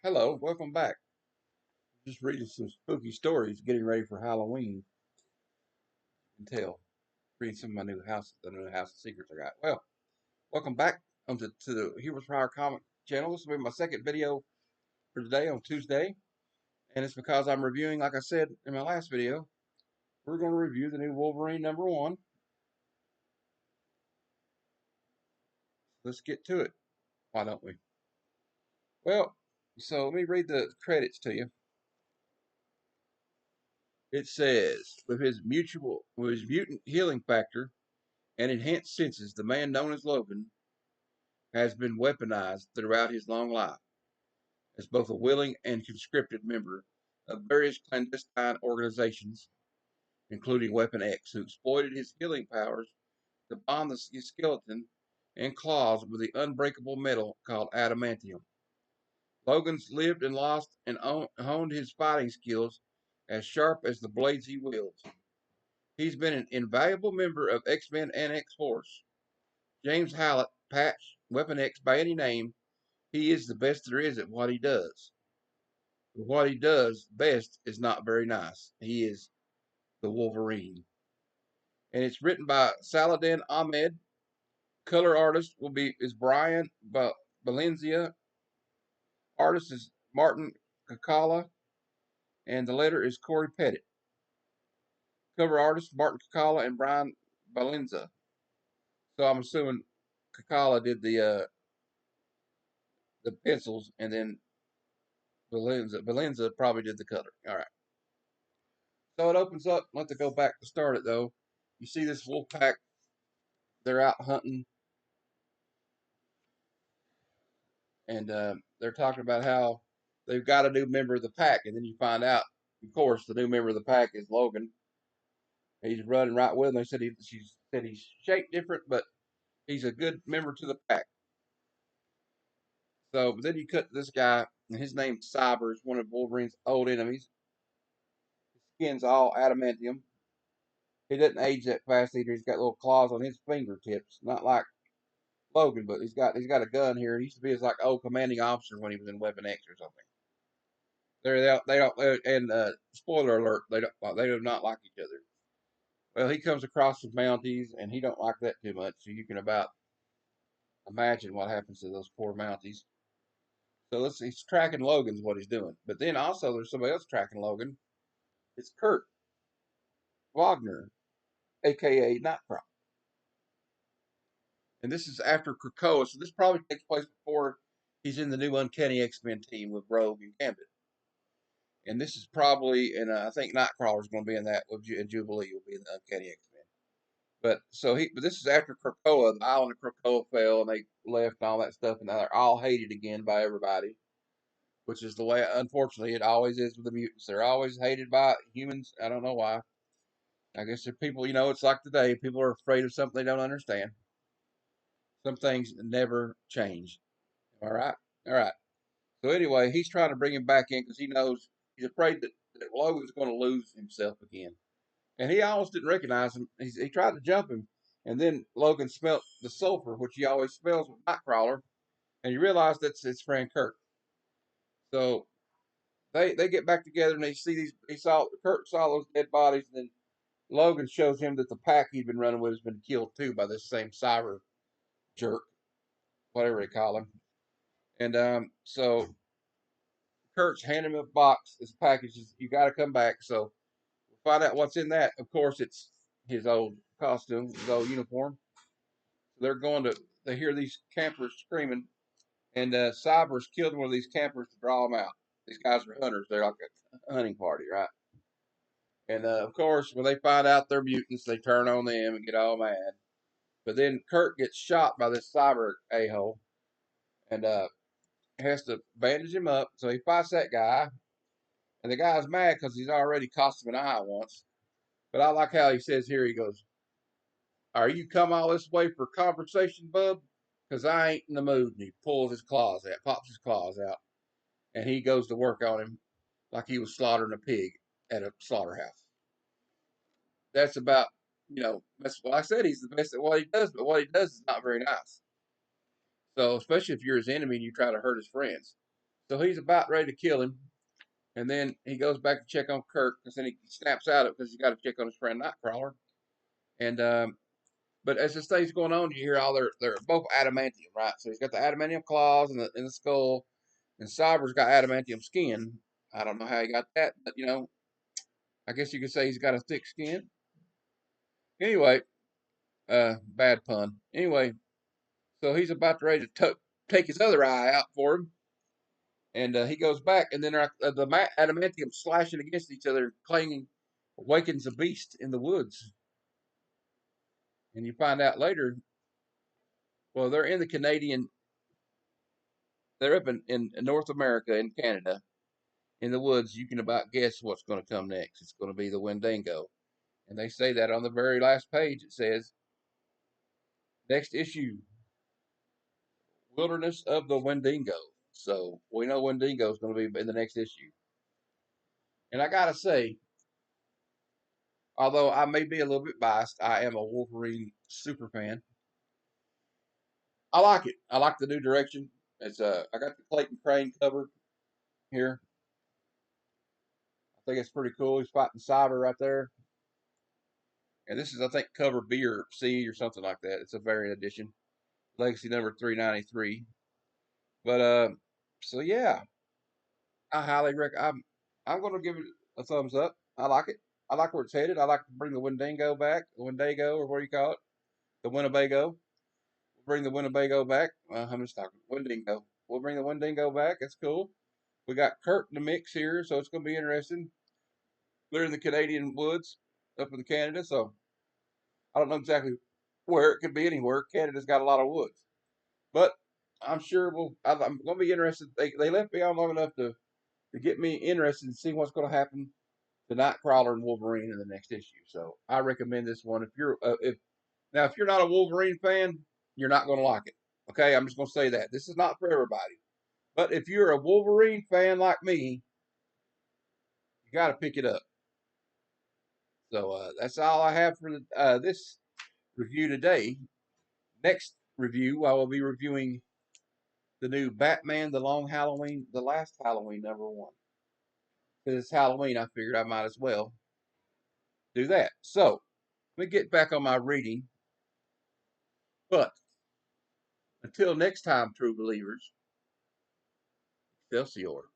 Hello, welcome back. Just reading some spooky stories, getting ready for Halloween. You can tell. Reading some of my new house, the new house of secrets I got. Well, welcome back to the Heroes for Hire comic channel. This will be my second video for today on Tuesday, and it's because I'm reviewing, like I said in my last video, we're going to review the new Wolverine #1. Let's get to it. Why don't we? Well, so let me read the credits to you. It says, with his mutant healing factor and enhanced senses, the man known as Logan has been weaponized throughout his long life as both a willing and conscripted member of various clandestine organizations, including Weapon X, who exploited his healing powers to bond the skeleton and claws with the unbreakable metal called adamantium. Logan's lived and lost and honed his fighting skills as sharp as the blades he wields. He's been an invaluable member of X-Men and X-Force. James Hallett, Patch, Weapon X by any name, he is the best there is at what he does. But what he does best is not very nice. He is the Wolverine. And it's written by Saladin Ahmed. Color artist is Brian Valencia. Artist is Martin Kakala. And the letter is Corey Pettit. Cover artist Martin Kakala and Brian Valenza. So I'm assuming Kakala did the pencils, and then Valenza probably did the color. All right. So it opens up. Let's go back to start it though. You see this wolf pack. They're out hunting, and they're talking about how they've got a new member of the pack, and then you find out, of course, the new member of the pack is Logan. He's running right with them. They said she said he's shaped different, but he's a good member to the pack. So, but then you cut to this guy, and his name's Cyber. Is one of Wolverine's old enemies. His skin's all adamantium. He doesn't age that fast either. He's got little claws on his fingertips, not like Logan, but he's got a gun here. He used to be his like old commanding officer when he was in Weapon X or something. They don't and spoiler alert, they do not like each other. Well, he comes across with Mounties, and he don't like that too much. So you can about imagine what happens to those poor Mounties. So he's tracking Logan's what he's doing. But then also there's somebody else tracking Logan. It's Kurt Wagner, aka Nightcrawler. And this is after Krakoa, so this probably takes place before he's in the new Uncanny X-Men team with Rogue and Gambit. And this is probably, and I think Nightcrawler's going to be in that, and Jubilee will be in the Uncanny X-Men. But this is after Krakoa, the island of Krakoa fell, and they left and all that stuff, and now they're all hated again by everybody, which is the way, unfortunately, it always is with the mutants. They're always hated by humans. I don't know why. I guess they're people, it's like today. People are afraid of something they don't understand. Some things never change. All right? All right. So anyway, he's trying to bring him back in because he knows he's afraid that Logan's going to lose himself again. And he almost didn't recognize him. He tried to jump him, and then Logan smelt the sulfur, which he always smells with Nightcrawler, and he realized that's his friend Kurt. So they get back together and they see Kurt saw those dead bodies, and then Logan shows him that the pack he'd been running with has been killed too by this same cyber jerk, whatever they call him. And so Kurt's handing him a box. This package is, you got to come back. So we'll find out what's in that. Of course, it's his old costume, his old uniform. So they hear these campers screaming, and Cyber's killed one of these campers to draw them out. These guys are hunters. They're like a hunting party, right? And of course, when they find out they're mutants, they turn on them and get all mad. But then Kurt gets shot by this cyber a-hole and has to bandage him up. So he fights that guy. And the guy's mad because he's already cost him an eye once. But I like how he says here, he goes, "Are you come all this way for conversation, bub? Because I ain't in the mood." And he pulls his claws out, pops his claws out. And he goes to work on him like he was slaughtering a pig at a slaughterhouse. That's about, that's what I said. He's the best at what he does, but what he does is not very nice. So, especially if you're his enemy and you try to hurt his friends. So he's about ready to kill him, and then he goes back to check on Kirk because then he snaps out of it because he's got to check on his friend Nightcrawler. And but as this thing's going on, you hear all they're both adamantium, right? So he's got the adamantium claws in the skull, and Cyber's got adamantium skin. I don't know how he got that, but I guess you could say he's got a thick skin. Anyway, bad pun. Anyway, so he's about to ready to take his other eye out for him, and he goes back, and then the adamantium slashing against each other, clanging, awakens a beast in the woods. And you find out later, well, they're in the Canadian, they're up in North America, in Canada, in the woods. You can about guess what's going to come next. It's going to be the Wendigo. And they say that on the very last page. It says, next issue, Wilderness of the Wendigo. So we know Wendigo is going to be in the next issue. And I got to say, although I may be a little bit biased, I am a Wolverine super fan. I like it. I like the new direction. It's I got the Clayton Crane cover here. I think it's pretty cool. He's fighting Cyber right there. And this is, I think, cover B or C or something like that. It's a variant edition. Legacy number 393. But so yeah, I highly recommend. I'm going to give it a thumbs up. I like it. I like where it's headed. I like to bring the Wendigo back, the Wendigo, or what do you call it, the Winnebago. We'll bring the Winnebago back. I'm just talking Wendigo. We'll bring the Wendigo back. That's cool. We got Kurt in the mix here, so it's going to be interesting. They're in the Canadian woods up in Canada, so I don't know exactly where. It could be anywhere. Canada's got a lot of woods, but I'm sure I'm going to be interested. They left me on long enough to get me interested in seeing what's going to happen to Nightcrawler and Wolverine in the next issue. So I recommend this one. If you're not a Wolverine fan, you're not going to like it. Okay, I'm just going to say that this is not for everybody. But if you're a Wolverine fan like me, you got to pick it up. So that's all I have for this review today. Next review, I will be reviewing the new Batman: The Last Halloween #1. Because it's Halloween, I figured I might as well do that. So let me get back on my reading. But until next time, true believers, Excelsior.